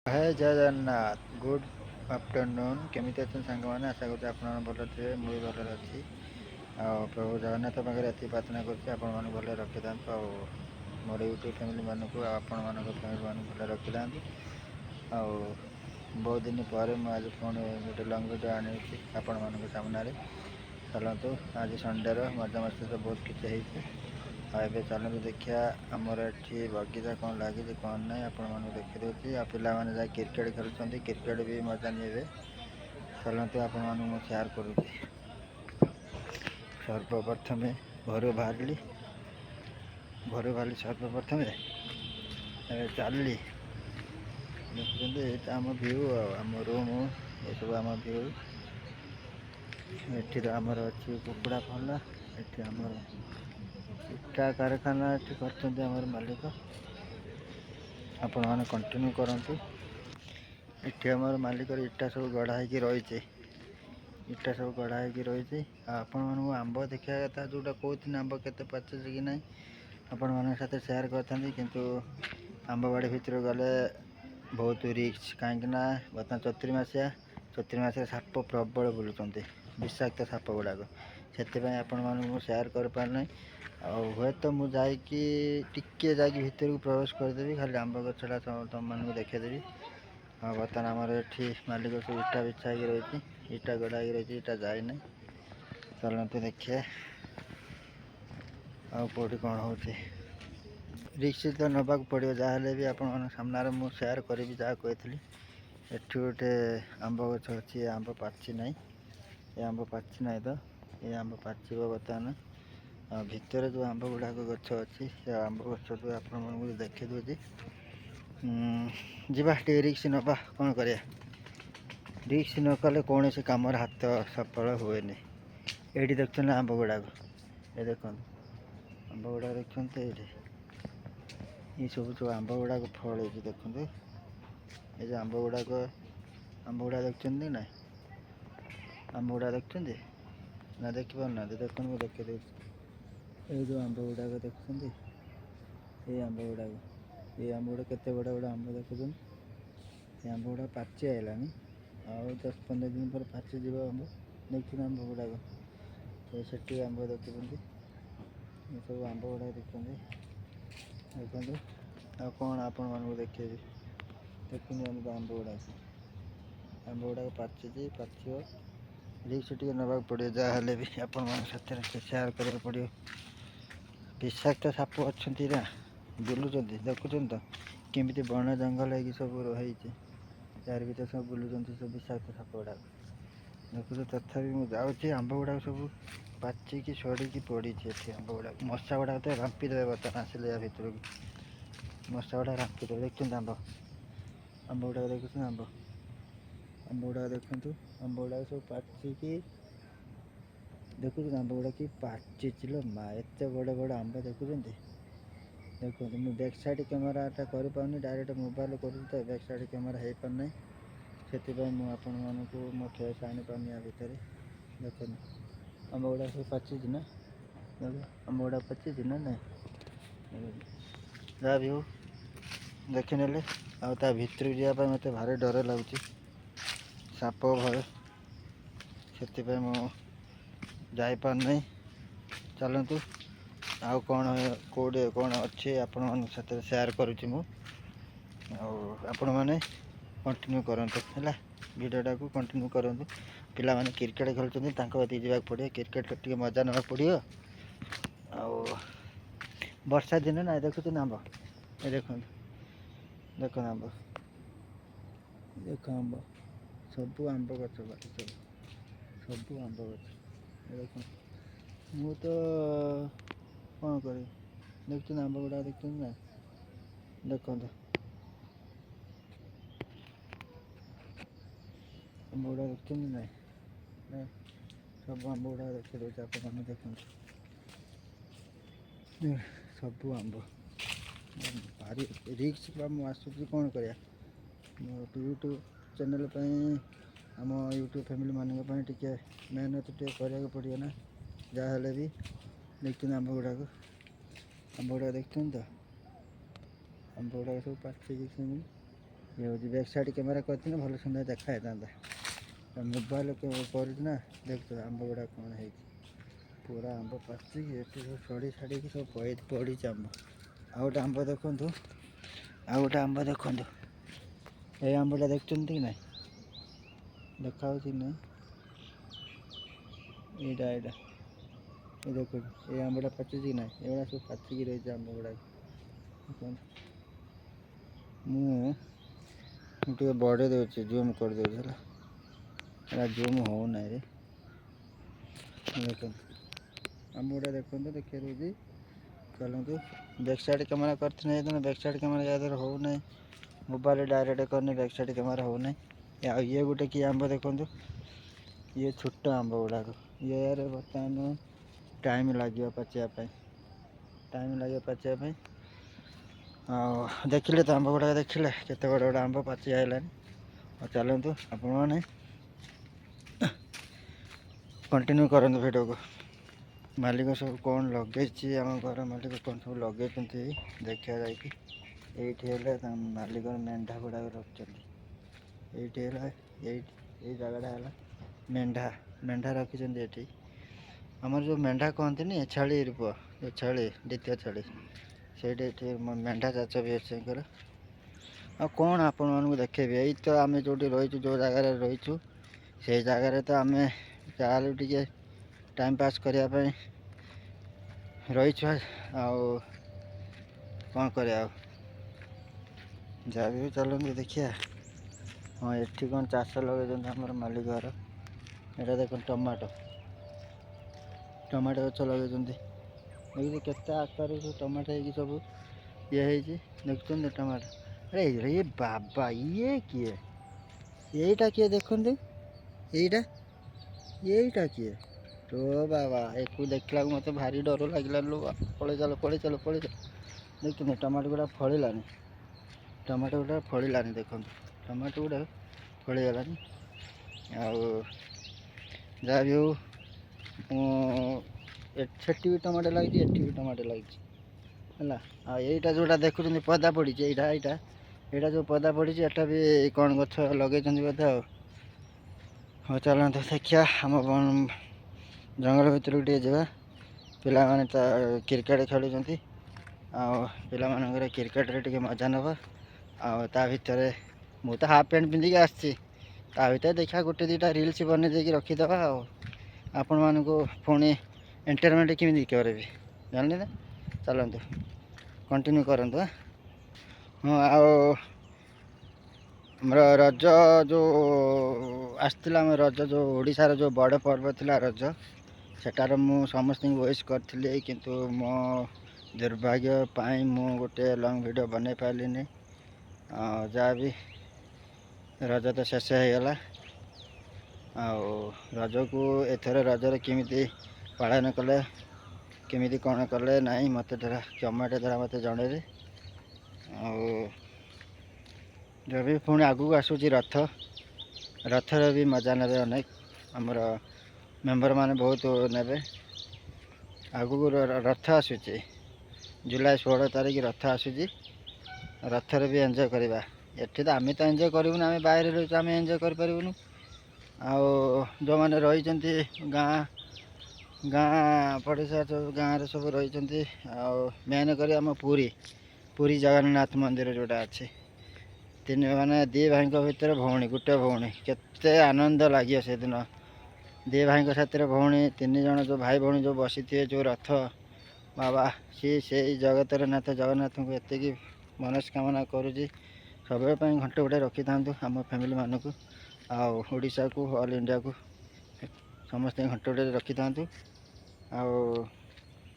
जय Jagannath good afternoon केमिति अछन सांग मैंने आशा करते आप भल थे मुझे भल अच्छी प्रभु जगन्नाथ पाखे ये प्रार्थना कर भले रखी था मोर यूट्यूब फैमिली मानक आपण मान फैमिली मान भले रखी था बहुत दिन पर मुझे पुणी गोटे लंग भिडियो आनी आपण मान सामने चलतु आज संडे मजा मस्ती तो बहुत किसी ଏବେ ଚାଲନ୍ତୁ ଦେଖିବା ଆମର ଏଠି ବଗିଚା କ'ଣ ଲାଗିଛି କ'ଣ ନାହିଁ ଆପଣମାନଙ୍କୁ ଦେଖିଦେଉଛି। ଆଉ ପିଲାମାନେ ଯାଇ କ୍ରିକେଟ୍ ଖେଳୁଛନ୍ତି, କ୍ରିକେଟ୍ ବି ମଜା ନେବେ। ଚାଲନ୍ତୁ ଆପଣମାନଙ୍କୁ ମୁଁ ସେୟାର କରୁଛି। ସର୍ବପ୍ରଥମେ ଘରୁ ବାହାରିଲି ସର୍ବପ୍ରଥମେ ଏବେ ଚାଲିଲି। ଦେଖୁଛନ୍ତି ଏଇଟା ଆମ ଭିଉ ଆଉ ଆମ ରୁମ୍ ଏସବୁ ଆମ ଭିଉ। ଏଠି ଆମର ଅଛି କୁକୁଡ଼ା ଫାର୍ମ, ଏଠି ଆମର ଇଟା कारखाना ଏଠି କରିଛନ୍ତି ଆମର ମାଲିକ। ଆପଣମାନେ କଣ୍ଟିନ୍ୟू କରନ୍ତୁ। ଏଠି ଆମର ମାଲିକର ଇଟା ସବୁ ଗଢ଼ା ହେଇକି ରହିଛି, ଇଟା ସବୁ ଗଢ଼ା ହେଇକି ରହିଛି। ଆଉ ଆପଣମାନଙ୍କୁ ଆମ୍ବ ଦେଖିବା କଥା, ଯେଉଁଟା କହୁଥିଲି ଆମ୍ବ କେତେ ପାଚୁଛି କି ନାହିଁ ଆପଣମାନଙ୍କ ସାଥେ ସେୟାର କରିଥାନ୍ତି, କିନ୍ତୁ ଆମ୍ବ ବାଡ଼ି ଭିତରକୁ ଗଲେ ବହୁତ ରିସ୍କ। କାହିଁକିନା ବର୍ତ୍ତମାନ ଚତୁର୍ମାସିଆ ସାପ ପ୍ରବଳ ବୁଲୁଛନ୍ତି, ବିଷାକ୍ତ ସାପ ଗୁଡ଼ାକ। ସେଥିପାଇଁ ଆପଣମାନଙ୍କୁ ମୁଁ ସେୟାର କରିପାରୁନାହିଁ। ଆଉ ହୁଏତ ମୁଁ ଯାଇକି ଟିକେ ଯାଇକି ଭିତରକୁ ପ୍ରବେଶ କରିଦେବି, ଖାଲି ଆମ୍ବ ଗଛଟା ତୁମମାନଙ୍କୁ ଦେଖେଇଦେବି। ଆଉ ବର୍ତ୍ତମାନ ଆମର ଏଠି ମାଲିକ ସବୁ ଇଟା ବିଛା ହେଇକି ରହିଛି, ଇଟା ଗଡ଼ା ହେଇକି ରହିଛି, ଇଟା ଯାଇନାହିଁ। ଚାଲନ୍ତୁ ଦେଖିବା ଆଉ କେଉଁଠି କ'ଣ ହେଉଛି। ରିକ୍ସ ତ ନେବାକୁ ପଡ଼ିବ ଯାହା ହେଲେ ବି। ଆପଣମାନଙ୍କ ସାମ୍ନାରେ ମୁଁ ସେୟାର କରିବି ଯାହା କହିଥିଲି। ଏଠି ଗୋଟେ ଆମ୍ବ ଗଛ ଅଛି, ଏ ଆମ୍ବ ପାଚି ନାହିଁ, ଏ ଆମ୍ବ ପାଚି ନାହିଁ ତ, ଏ ଆମ୍ବ ପାଚିବ ବର୍ତ୍ତମାନ। ଆଉ ଭିତରେ ଯେଉଁ ଆମ୍ବ ଗୁଡ଼ାକ ଗଛ ଅଛି ସେ ଆମ୍ବ ଗଛକୁ ଆପଣମାନଙ୍କୁ ଦେଖେଇ ଦେଉଛି। ଯିବା ଟିକେ ରିକ୍ସ ନେବା, କ'ଣ କରିବା। ରିକ୍ସ ନ କଲେ କୌଣସି କାମରେ ହାତ ସଫଳ ହୁଏନି। ଏଇଠି ଦେଖୁଛନ୍ତି ଆମ୍ବ ଗୁଡ଼ାକ, ଏ ଦେଖନ୍ତୁ ଆମ୍ବ ଗୁଡ଼ାକ ଦେଖୁଛନ୍ତି ଏଇଠି, ଏସବୁ ଆମ୍ବ ଗୁଡ଼ାକ ଫଳେଇଛି ଦେଖନ୍ତୁ। ଏ ଯେଉଁ ଆମ୍ବ ଗୁଡ଼ାକ ଦେଖୁଛନ୍ତି ନା, ଆମ୍ବ ଗୁଡ଼ାକ ଦେଖୁଛନ୍ତି ନା ଦେଖିପାରୁନାହାନ୍ତି? ଦେଖନ୍ତୁ ମୁଁ ଦେଖେଇ ଦେଉଛି। ଏଇ ଯେଉଁ ଆମ୍ବ ଗୁଡ଼ାକ ଦେଖୁଛନ୍ତି, ଏଇ ଆମ୍ବ ଗୁଡ଼ାକ କେତେ ବଡ଼ ବଡ଼ ଆମ୍ବ ଦେଖୁଛନ୍ତି। ଏ ଆମ୍ବ ଗୁଡ଼ାକ ପାଚି ଆଇଲାଣି, ଆଉ 10-15 ଦିନ ପରେ ପାଚିଯିବ ଆମ୍ବ। ଦେଖୁଛନ୍ତି ଆମ୍ବ ଗୁଡ଼ାକ, ସେଠି ଆମ୍ବ ଦେଖୁଛନ୍ତି, ଏସବୁ ଆମ୍ବ ଗୁଡ଼ାକ ଦେଖୁଛନ୍ତି। ଆଉ କ'ଣ ଆପଣମାନଙ୍କୁ ଦେଖେଇବି। ଦେଖୁଛନ୍ତି ଆମ୍ବ ଗୁଡ଼ାକ ପାଚିବ। ରିକ୍ସ ଟିକେ ନେବାକୁ ପଡ଼ିବ ଯାହା ହେଲେ ବି, ଆପଣମାନଙ୍କ ସାଥିରେ ସେୟାର କରିବାକୁ ପଡ଼ିବ। ବିଷାକ୍ତ ସାପ ଅଛନ୍ତି ନା, ବୁଲୁଛନ୍ତି, ଦେଖୁଛନ୍ତି ତ କେମିତି ବଣ ଜଙ୍ଗଲ ହେଇକି ସବୁ ରହିଛି, ଚାରି ଭିତରେ ସବୁ ବୁଲୁଛନ୍ତି ସବୁ ବିଷାକ୍ତ ସାପ ଗୁଡ଼ାକ। ଦେଖୁଛୁ ତଥାପି ମୁଁ ଯାଉଛି, ଆମ୍ବ ଗୁଡ଼ାକ ସବୁ ପାଚିକି ସଢ଼ିକି ପଡ଼ିଛି ଏଠି। ଆମ୍ବ ଗୁଡ଼ାକ ମଶା ଗୁଡ଼ାକ ତ ରାମ୍ପି ଦେବେ ବର୍ତ୍ତମାନ ଆସିଲେ ୟା ଭିତରକୁ, ମଶା ଗୁଡ଼ାକ ରାମ୍ପି ଦେବେ। ଦେଖୁଛନ୍ତି ଆମ୍ବ ଗୁଡ଼ାକ ଦେଖୁଛନ୍ତି, ଆମ୍ବ ଗୁଡ଼ାକ ଦେଖନ୍ତୁ, ଆମ୍ବ ଗୁଡ଼ାକ ସବୁ ପାଚିକି ଦେଖୁଛନ୍ତି। ଆମ୍ବ ଗୁଡ଼ାକ କି ପାଚିଛି ଲୋ ମା, ଏତେ ବଡ଼ ବଡ଼ ଆମ୍ବ ଦେଖୁଛନ୍ତି। ଦେଖନ୍ତୁ ମୁଁ ବ୍ୟାକ୍ ସାଇଡ଼୍ କ୍ୟାମେରାଟା କରିପାରୁନି, ଡାଇରେକ୍ଟ ମୋବାଇଲ କରୁଛି ତ ବ୍ୟାକ୍ ସାଇଡ଼୍ କ୍ୟାମେରା ହେଇପାରୁନାହିଁ। ସେଥିପାଇଁ ମୁଁ ଆପଣମାନଙ୍କୁ ମୋ ଫେସ୍ ଆଣିପାରୁନି ୟା ଭିତରେ। ଦେଖନ୍ତୁ ଆମ୍ବ ଗୁଡ଼ାକ ସବୁ ପାଚିଛି ନା, ଆମ୍ବ ଗୁଡ଼ାକ ପାଚିଛି ନା ନାହିଁ, ଯାହା ବି ହଉ ଦେଖିନେଲେ। ଆଉ ତା ଭିତରକୁ ଯିବା ପାଇଁ ମୋତେ ଭାରି ଡର ଲାଗୁଛି, ସାପ ଭୟ, ସେଥିପାଇଁ ମୁଁ ଯାଇପାରୁନାହିଁ। ଚାଲନ୍ତୁ ଆଉ କ'ଣ କେଉଁଠି କ'ଣ ଅଛି ଆପଣମାନଙ୍କ ସାଥିରେ ସେୟାର କରୁଛି ମୁଁ। ଆଉ ଆପଣମାନେ କଣ୍ଟିନ୍ୟୁ କରନ୍ତୁ ହେଲା, ଭିଡ଼ିଓଟାକୁ କଣ୍ଟିନ୍ୟୁ କରନ୍ତୁ। ପିଲାମାନେ କ୍ରିକେଟ୍ ଖେଳୁଛନ୍ତି, ତାଙ୍କ କତିକି ଯିବାକୁ ପଡ଼ିବ, କ୍ରିକେଟ୍ ଟିକେ ମଜା ନେବାକୁ ପଡ଼ିବ। ଆଉ ବର୍ଷା ଦିନ ନା, ଦେଖୁଛନ୍ତି ଆମ୍ବ, ଏ ଦେଖନ୍ତୁ ଆମ୍ବ, ସବୁ ଆମ୍ବ ଗଛ ବାକି ସବୁ ଆମ୍ବ ଗଛ। ଦେଖନ୍ତୁ ମୁଁ ତ କ'ଣ କରିବି। ଦେଖୁଛନ୍ତି ଆମ୍ବ ଗୁଡ଼ାକ ଦେଖୁଛନ୍ତି ନା, ଦେଖନ୍ତୁ ଆମ୍ବ ଗୁଡ଼ାକ ଦେଖୁଛନ୍ତି ନା, ସବୁ ଆମ୍ବ ଗୁଡ଼ାକ ଦେଖିଦେଉଛି ଆପଣମାନେ ଦେଖନ୍ତୁ। ସବୁ ଆମ୍ବ ଭାରି ରିକ୍ସ ବା, ମୁଁ ଆସୁଛି କ'ଣ କରିବା। ମୋ ୟୁଟ୍ୟୁବ୍ ଚ୍ୟାନେଲ୍ ପାଇଁ, ଆମ ୟୁଟ୍ୟୁବ୍ ଫ୍ୟାମିଲି ମାନଙ୍କ ପାଇଁ ଟିକେ ମେହନତ ଟିକେ କରିବାକୁ ପଡ଼ିବ ନା, ଯାହା ହେଲେ ବି। ଦେଖୁଛନ୍ତି ଆମ୍ବ ଗୁଡ଼ାକ ଦେଖୁଛନ୍ତି ତ, ଆମ୍ବ ଗୁଡ଼ାକ ସବୁ ପାଚିକି ସେମିତି ये हूँ बैक साइड कैमेरा करते भल सुंदर देखा था मोबाइल कर देख आंब गुड़ा कौन है पूरा आंब पाची ये सब सड़ी साड़ी सब पड़ी आंब आ गए आंब देखु आ गए आंब देखु ये आंबटा देखते कि ना देखा ना यहाँ यहाँ ये देख ये आंबटा पाचुच कि ना एगुड़ा सब पाचिकी रही आंब गुड़ा मुझे बढ़े दूसरी जूम कर दूसरा जूम होना रे देख आंब गुड़ा देखो देखिए रोजी चलतु बैक साइड कैमेरा करते बैक साइड कैमेरा याद होना मोबाइल डायरेक्ट करने बैक साइड कैमेरा होना ये गोटे कि आंब देखो ये छोट आंब गुड़ाक ये बर्तमान टाइम लगे पाचियापाई टाइम लगे पाचियापाई देखिले तो आंब गुड़ा देखिले केते बड़ बड़ आंब पाची आइलानी और चलतु आपण मैंने कंटिन्यू करंतु वीडियो को मालिक सब कौन लगे आम घर मालिक कौन सब लगे देखा जाए मालिक मेंढा गुड़ा रखी ये जगह है मेंढा मेंढा रखी ये आमर जो मेंढा कहते नहीं छाड़ी रूप जो छाड़ी द्वितीय छाड़ी से मेंढा चाष भी अच्छे आ कौन आपण मानक देखेबी यही तो आम जो रही जो जगार रहीचु से जगार तो आम चालू टे टाइम पास करने रही कौन कर जहाँ भी चलते देखिए हाँ ये कौन चाष लगे आम मालिक घर यहाँ देख टमाटो टमाटो गच लगे देखिए केते आकार टमाटो है सब ये देखते टमाटो अरे ये बाबा ये किए यहीटा किए देखते यहीटा किए तो बाबा एक देखला मत भारी डर लगे लो पड़े चलो देखते टमाटो गुड़ा फड़ानी टमाटो गुड़ा फड़ानी देखो टमाटो गुड़ा फड़गलानी जहाँ भी हो सेठी भी टमाटो लगी एठी भी टमाटो लगी है यहीटा जोटा देखुं पदा पड़ी यहाँ यहाँ जो पदा पड़ी एटा भी कौन गछ लगे बोधे हाँ चलते देखिया आम जंगल भितर टे जा पिला माने तो क्रिकेट खेलुंट आर क्रिकेट टे मजा नवा आ भितर मु तो हाफ पैंट पिंधिक आसी भर देखा गोटे दुटा रिल्स बन दे रखीदे आपण मानक पुणी एंटरटेनमेंट केमी करें जानले ना चलतु कंटिन्यू करंतु हाँ आमर रज जो आसला रज जो ओडिशार जो बड़ पर्व थिला रज सेटार मु समस्त वॉइस करी किंतु मो दुर्भाग्य पाई मु गोटे लॉन्ग वीडियो बने पारिनी जहाँ भी रज तो शेष हो गला रज को एथर रजर केमिति पालन कले केमिति कौन कले ना मत कमेंट द्वारा मत जनइबे जो भी पुणी आगू आसूची रथ रथर भी मजा ने अनेक आमर मेंबर माने बहुत ने आगू रथ आसूची जुलाई 16 तारीख रथ आसूची रथर भी एंजॉय करवा एठी तो आम तो एंजॉय करूँ आम बाहर रही आम एंजॉय करूँ जो मैंने रही गाँ गाँ पड़ोसा सब गाँव सब रही मेन कर आम पुरी पुरी जगन्नाथ मंदिर जोटा अच्छे तीन माने दी भाई भितर भौणी गोटे भौणी केते आनंद लगे से दिन दी भाई साथी भौणी तीन जन जो भाई भौणी जो बसी थे जो रथ बाबा सी से जगतर नाथ जगन्नाथ को एति मनस्कामना करुँच सब घंटे गोटे रखी था आम फैमिली मानक ओडिशा को ऑल इंडिया को समस्त घंटे गोटे रखी था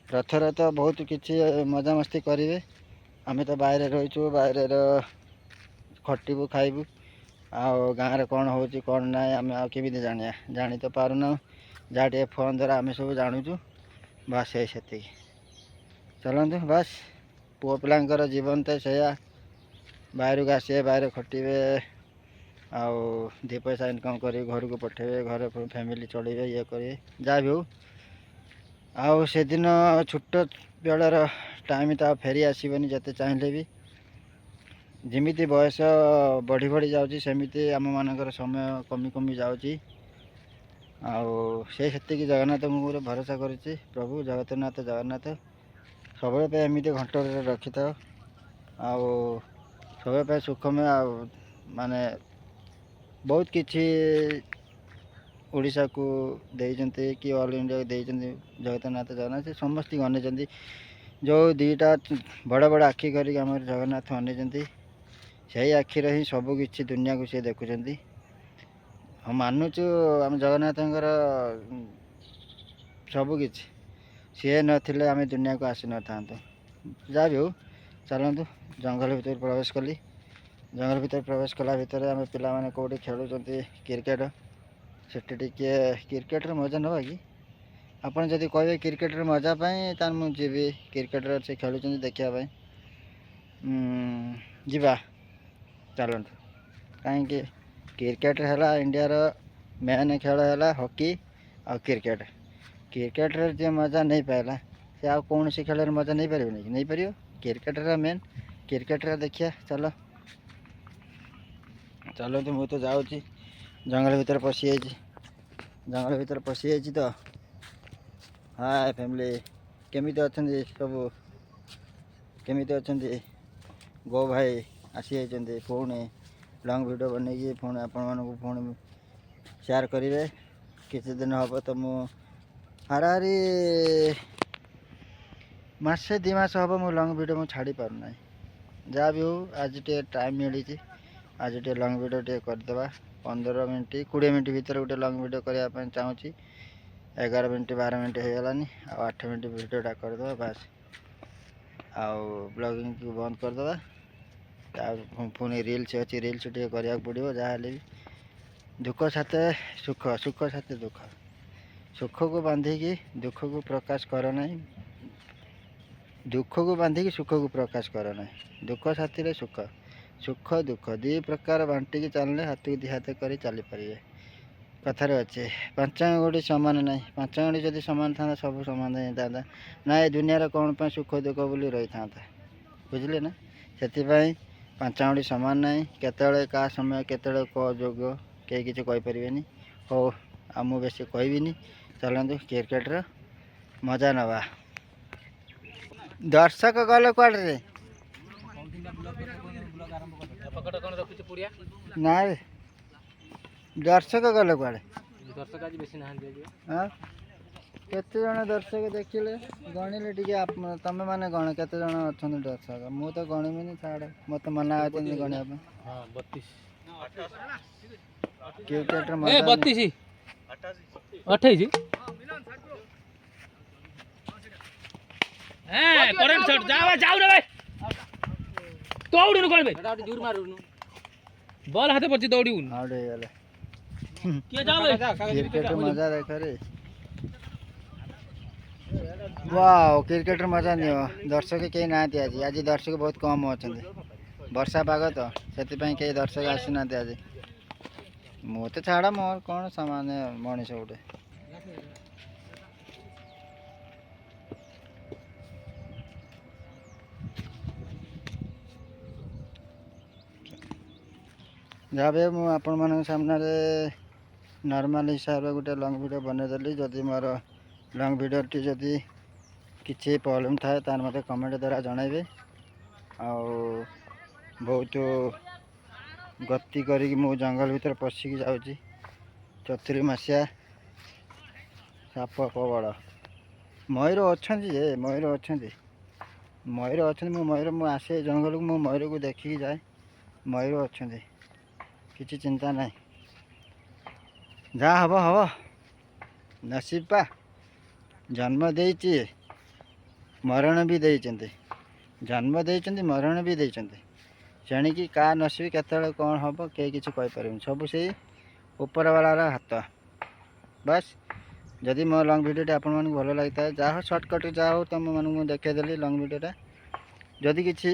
रथर तो बहुत किसी मजा मस्ती करेंगे आम तो बाहर रहीचु बाहर खटबू खाइबू गाँव कौन हो कौन ना आम आमी जाना जानी तो पारना जहाँ टे फोन द्वारा आम सब जानूचु बस ये से चलतु बस पुओ पिलांकर जीवन तो सैया बाहर को आसे बाहर खटे दी पैसा इनकम कर घर को पठेबे घर फैमिली चलेबे ये करेंगे जहाँ भी हो आउ से दिन छोट बेलर टाइम तो फेरी आसबनी जिते चाहिए भी ଯେମିତି ବୟସ ବଢ଼ି ବଢ଼ି ଯାଉଛି ସେମିତି ଆମମାନଙ୍କର ସମୟ କମି କମି ଯାଉଛି। ଆଉ ସେତିକି ଜଗନ୍ନାଥଙ୍କୁ ଉପରେ ଭରସା କରୁଛି। ପ୍ରଭୁ ଜଗନ୍ନାଥ ଜଗନ୍ନାଥ ସବୁବେଳେ ପାଇଁ ଏମିତି ଘଣ୍ଟରେ ରଖିଥାଉ। ଆଉ ସବୁବେଳେ ପାଇଁ ସୁଖମୟ ଆଉ ମାନେ ବହୁତ କିଛି ଓଡ଼ିଶାକୁ ଦେଇଛନ୍ତି କି ଅଲ୍ ଇଣ୍ଡିଆକୁ ଦେଇଛନ୍ତି। ଜଗନ୍ନାଥ ଜଗନ୍ନାଥ ସମସ୍ତଙ୍କୁ ଅନେଇଛନ୍ତି। ଯେଉଁ ଦୁଇଟା ବଡ଼ ବଡ଼ ଆଖି କରିକି ଆମର ଜଗନ୍ନାଥ ଅନେଇଛନ୍ତି, ସେଇ ଆଖିରେ ହିଁ ସବୁ କିଛି ଦୁନିଆକୁ ସିଏ ଦେଖୁଛନ୍ତି। ହଁ ମାନୁଛୁ ଆମ ଜଗନ୍ନାଥଙ୍କର ସବୁ କିଛି, ସିଏ ନଥିଲେ ଆମେ ଦୁନିଆକୁ ଆସିନଥାନ୍ତୁ। ଯାହା ବି ହଉ, ଚାଲନ୍ତୁ ଜଙ୍ଗଲ ଭିତରେ ପ୍ରବେଶ କଲି। ଜଙ୍ଗଲ ଭିତରେ ପ୍ରବେଶ କଲା ଭିତରେ ଆମେ ପିଲାମାନେ କେଉଁଠି ଖେଳୁଛନ୍ତି କ୍ରିକେଟ। ସେଠି ଟିକେ କ୍ରିକେଟର ମଜା ନେବା କି? ଆପଣ ଯଦି କହିବେ କ୍ରିକେଟର ମଜା ପାଇଁ, ତାହେଲେ ମୁଁ ଯିବି। କ୍ରିକେଟର ସେ ଖେଳୁଛନ୍ତି ଦେଖିବା ପାଇଁ ଯିବା, ଚାଲନ୍ତୁ। କାହିଁକି କ୍ରିକେଟ ହେଲା ଇଣ୍ଡିଆର ମେନ୍ ଖେଳ ହେଲା ହକି ଆଉ କ୍ରିକେଟ। କ୍ରିକେଟରେ ଯିଏ ମଜା ନେଇପାରିଲା ସେ ଆଉ କୌଣସି ଖେଳରେ ମଜା ନେଇପାରିବନି କି? ନେଇପାରିବ। କ୍ରିକେଟର ମେନ୍, କ୍ରିକେଟରେ ଦେଖିବା। ଚାଲନ୍ତୁ, ମୁଁ ତ ଯାଉଛି। ଜଙ୍ଗଲ ଭିତରେ ପଶିଯାଇଛି। ଜଙ୍ଗଲ ଭିତରେ ପଶିଯାଇଛି ତ। ହାଏ ଫ୍ୟାମିଲି, କେମିତି ଅଛନ୍ତି ସବୁ? କେମିତି ଅଛନ୍ତି? ଗୋ ଭାଇ ଆସିଯାଇଛନ୍ତି ପୁଣି ଲଙ୍ଗ୍ ଭିଡ଼ିଓ ବନେଇକି ପୁଣି ଆପଣମାନଙ୍କୁ ପୁଣି ସେୟାର କରିବେ। କିଛି ଦିନ ହେବ ତ ମୁଁ ହାରାହାରି ମାସେ 2 ମାସ ହେବ ମୁଁ ଲଙ୍ଗ୍ ଭିଡ଼ିଓ ମୁଁ ଛାଡ଼ି ପାରୁନାହିଁ। ଯାହା ବି ହଉ, ଆଜି ଟିକେ ଟାଇମ୍ ମିଳିଛି। ଆଜି ଟିକେ ଲଙ୍ଗ୍ ଭିଡ଼ିଓ ଟିକେ କରିଦେବା। 15 ମିନିଟ୍ 20 ମିନିଟ୍ ଭିତରେ ଗୋଟେ ଲଙ୍ଗ୍ ଭିଡ଼ିଓ କରିବା ପାଇଁ ଚାହୁଁଛି। 11 ମିନିଟ୍ 12 ମିନିଟ୍ ହେଇଗଲାନି, ଆଉ 8 ମିନିଟ୍ ଭିଡ଼ିଓଟା କରିଦେବା ବାସ୍। ଆଉ ବ୍ଲଗିଂକୁ ବନ୍ଦ କରିଦେବା। ପୁଣି ରିଲ୍ସ ଅଛି, ରିଲ୍ସ ଟିକେ କରିବାକୁ ପଡ଼ିବ। ଯାହାହେଲେ ବି ଦୁଃଖ ସାଥେ ସୁଖ, ସୁଖ ସାଥେ ଦୁଃଖ। ସୁଖକୁ ବାନ୍ଧିକି ଦୁଃଖକୁ ପ୍ରକାଶ କର ନାହିଁ। ଦୁଃଖକୁ ବାନ୍ଧିକି ସୁଖକୁ ପ୍ରକାଶ କର ନାହିଁ। ଦୁଃଖ ସାଥିରେ ସୁଖ, ସୁଖ ଦୁଃଖ ଦୁଇ ପ୍ରକାର ବାଣ୍ଟିକି ଚାଲିଲେ ହାତକୁ 2 ହାତ କରି ଚାଲିପାରିବେ। କଥାରେ ଅଛି 5 ଆଙ୍ଗୁଠି ସମାନ ନାହିଁ। 5 ଆଙ୍ଗୁଠି ଯଦି ସମାନ ଥାନ୍ତା ସବୁ ସମାନ ହେଇଥାନ୍ତା। ନା ଏ ଦୁନିଆରେ କ'ଣ ପାଇଁ ସୁଖ ଦୁଃଖ ବୋଲି ରହିଥାନ୍ତା। ବୁଝିଲେ ନା? ସେଥିପାଇଁ 5 ଆଙ୍ଗୁଠି ସମାନ ନାହିଁ। କେତେବେଳେ କାହା ସମୟ, କେତେବେଳେ କେଉଁ ଯୋଗ, କେହି କିଛି କହିପାରିବେନି। ହଉ, ଆଉ ମୁଁ ବେଶୀ କହିବିନି। ଚାଲନ୍ତୁ କ୍ରିକେଟର ମଜା ନେବା। ଦର୍ଶକ ଗଲେ କୁଆଡ଼େ? ନାଇଁ, ଦର୍ଶକ ଗଲେ କୁଆଡ଼େ? ଦର୍ଶକ ଆଜି ବେଶୀ ନାହାନ୍ତି। କେତେ ଜଣ ଦର୍ଶକ ଦେଖିଲେ ଗଣିଲେ ଟିକେ? ତମେ ମାନେ ଗଣ କେତେ ଜଣ ଅଛନ୍ତି ଦର୍ଶକ? ମୁଁ ତ ଗଣିବିନି, ଛାଡ଼। ମୋତେ ମନା ଅଛନ୍ତି ଗଣିବା ପାଇଁ। କ୍ରିକେଟର ମଜା 32 28 କରେଣ୍ଟ ଶଟ୍ ଯାଉ ରେ ଭାଇ। ଦୌଡ଼ିନୁ କଣ ଭାଇ? ଏଟା ଜୋର ମାରୁନୁ। ବଲ୍ ହାତେ ପଡିଛି, ଦୌଡ଼ିବୁନି। ଆଉଟ୍ ହେଇଗଲେ। କିଏ ଯାଉ ଭାଇ? କ୍ରିକେଟର ମଜା ଦେଖରେ। ୱାଓ, କ୍ରିକେଟର ମଜା ନିଅ। ଦର୍ଶକ କେହି ନାହାନ୍ତି ଆଜି। ଆଜି ଦର୍ଶକ ବହୁତ କମ୍ ଅଛନ୍ତି। ବର୍ଷା ପାଗ ତ, ସେଥିପାଇଁ କେହି ଦର୍ଶକ ଆସିନାହାନ୍ତି ଆଜି। ମୁଁ ତ ଛାଡ଼, ମୋର କ'ଣ ସାମାନ୍ୟ ମଣିଷ ଗୋଟେ। ଯାହା ବି ମୁଁ ଆପଣମାନଙ୍କ ସାମ୍ନାରେ ନର୍ମାଲ ହିସାବରେ ଗୋଟେ ଲଙ୍ଗ୍ ଭିଡ଼ିଓ ବନେଇଦେଲି। ଯଦି ମୋର ଲଙ୍ଗ୍ ଭିଡ଼ିଓଟି ଯଦି କିଛି ପ୍ରୋବ୍ଲେମ୍ ଥାଏ ତାହେଲେ ମୋତେ କମେଣ୍ଟ ଦ୍ୱାରା ଜଣାଇବେ। ଆଉ ବହୁତ ଗତି କରିକି ମୁଁ ଜଙ୍ଗଲ ଭିତରେ ପଶିକି ଯାଉଛି। ଚତୁରୀ ମାସିଆ ସାପ ପ୍ରବଳ। ମୟୂର ଅଛନ୍ତି ଯେ, ମୟୂର ଅଛନ୍ତି। ମୁଁ ଆସେ ଜଙ୍ଗଲକୁ, ମୁଁ ମୟୂରକୁ ଦେଖିକି ଯାଏ। ମୟୂର ଅଛନ୍ତି, କିଛି ଚିନ୍ତା ନାହିଁ। ଯାହା ହବ ହବ, ନସିବ ପା। ଜନ୍ମ ଦେଇଛି, ମରଣ ବି ଦେଇଛନ୍ତି। ଜନ୍ମ ଦେଇଛନ୍ତି, ମରଣ ବି ଦେଇଛନ୍ତି। ତେଣିକି କାହା ନସିବ କେତେବେଳେ କ'ଣ ହବ କେହି କିଛି କହିପାରିବେନି। ସବୁ ସେଇ ଉପରବାଲାର ହାତ। ବାସ୍, ଯଦି ମୋ ଲଙ୍ଗ୍ ଭିଡ଼ିଓଟି ଆପଣମାନଙ୍କୁ ଭଲ ଲାଗିଥାଏ, ଯାହା ହଉ ସର୍ଟକଟ୍, ଯାହା ହଉ ତୁମମାନଙ୍କୁ ମୁଁ ଦେଖାଇଦେଲି ଲଙ୍ଗ୍ ଭିଡ଼ିଓଟା। ଯଦି କିଛି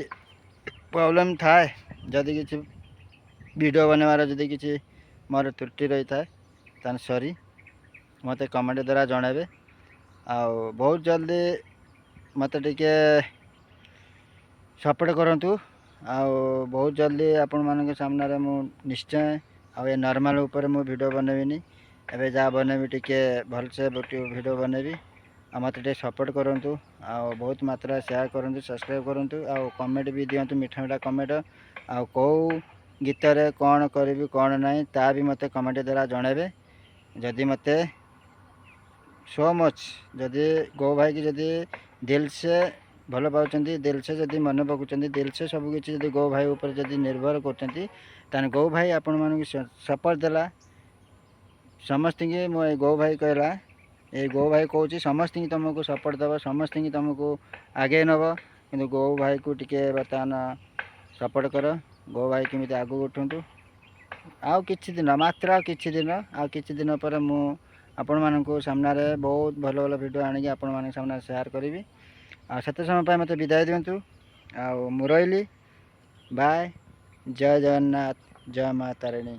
ପ୍ରୋବ୍ଲେମ୍ ଥାଏ, ଯଦି କିଛି ଭିଡ଼ିଓ ବନେଇବାର ଯଦି କିଛି ମୋର ତ୍ରୁଟି ରହିଥାଏ, ତାହେଲେ ସରି, ମୋତେ କମେଣ୍ଟ ଦ୍ୱାରା ଜଣାଇବେ। ଆଉ ବହୁତ ଜଲ୍ଦି ମୋତେ ଟିକେ ସପୋର୍ଟ କରନ୍ତୁ। ଆଉ ବହୁତ ଜଲ୍ଦି ଆପଣମାନଙ୍କ ସାମ୍ନାରେ ମୁଁ ନିଶ୍ଚୟ ଆଉ ଏ ନର୍ମାଲ୍ ଉପରେ ମୁଁ ଭିଡ଼ିଓ ବନେଇବିନି। ଏବେ ଯାହା ବନେଇବି ଟିକେ ଭଲସେ ଭିଡ଼ିଓ ବନେଇବି। ଆଉ ମୋତେ ଟିକେ ସପୋର୍ଟ କରନ୍ତୁ, ଆଉ ବହୁତ ମାତ୍ରାରେ ସେୟାର କରନ୍ତୁ, ସବସ୍କ୍ରାଇବ୍ କରନ୍ତୁ, ଆଉ କମେଣ୍ଟ ବି ଦିଅନ୍ତୁ, ମିଠା ମିଠା କମେଣ୍ଟ। ଆଉ କେଉଁ ଗୀତରେ କ'ଣ କରିବି କ'ଣ ନାହିଁ ତା ବି ମୋତେ କମେଣ୍ଟ ଦ୍ୱାରା ଜଣାଇବେ। ଯଦି ମୋତେ ସୋ ମଚ୍ ଯଦି ଗୋ ଭାଇକି ଯଦି ଦିଲ୍ସେ ଭଲ ପାଉଛନ୍ତି, ଦିଲ୍ସେ ଯଦି ମନେ ପକାଉଛନ୍ତି, ଦିଲ୍ସେ ସବୁକିଛି ଯଦି ଗୋ ଭାଇ ଉପରେ ଯଦି ନିର୍ଭର କରୁଛନ୍ତି, ତାହେଲେ ଗୋ ଭାଇ ଆପଣମାନଙ୍କୁ ସପୋର୍ଟ ଦେଲା। ସମସ୍ତଙ୍କୁ ମୁଁ ଏଇ ଗୋ ଭାଇ କହିଲା, ଏଇ ଗୋ ଭାଇ କହୁଛି ସମସ୍ତଙ୍କୁ ତୁମକୁ ସପୋର୍ଟ ଦେବ, ସମସ୍ତଙ୍କୁ ତୁମକୁ ଆଗେଇ ନେବ। କିନ୍ତୁ ଗୋ ଭାଇକୁ ଟିକେ ବର୍ତ୍ତମାନ ସପୋର୍ଟ କର। ଗୋ ଭାଇ କେମିତି ଆଗକୁ ଉଠନ୍ତୁ। ଆଉ କିଛି ଦିନ ମାତ୍ର ଆଉ କିଛି ଦିନ ପରେ ମୁଁ ଆପଣମାନଙ୍କୁ ସାମ୍ନାରେ ବହୁତ ଭଲ ଭଲ ଭିଡ଼ିଓ ଆଣିକି ଆପଣମାନଙ୍କ ସାମ୍ନାରେ ସେୟାର କରିବି। ଆଉ ସେତେ ସମୟ ପାଇଁ ମୋତେ ବିଦାୟ ଦିଅନ୍ତୁ। ଆଉ ମୁଁ ରହିଲି। ବାଏ। ଜୟ ଜଗନ୍ନାଥ, ଜୟ ମା ତାରିଣୀ।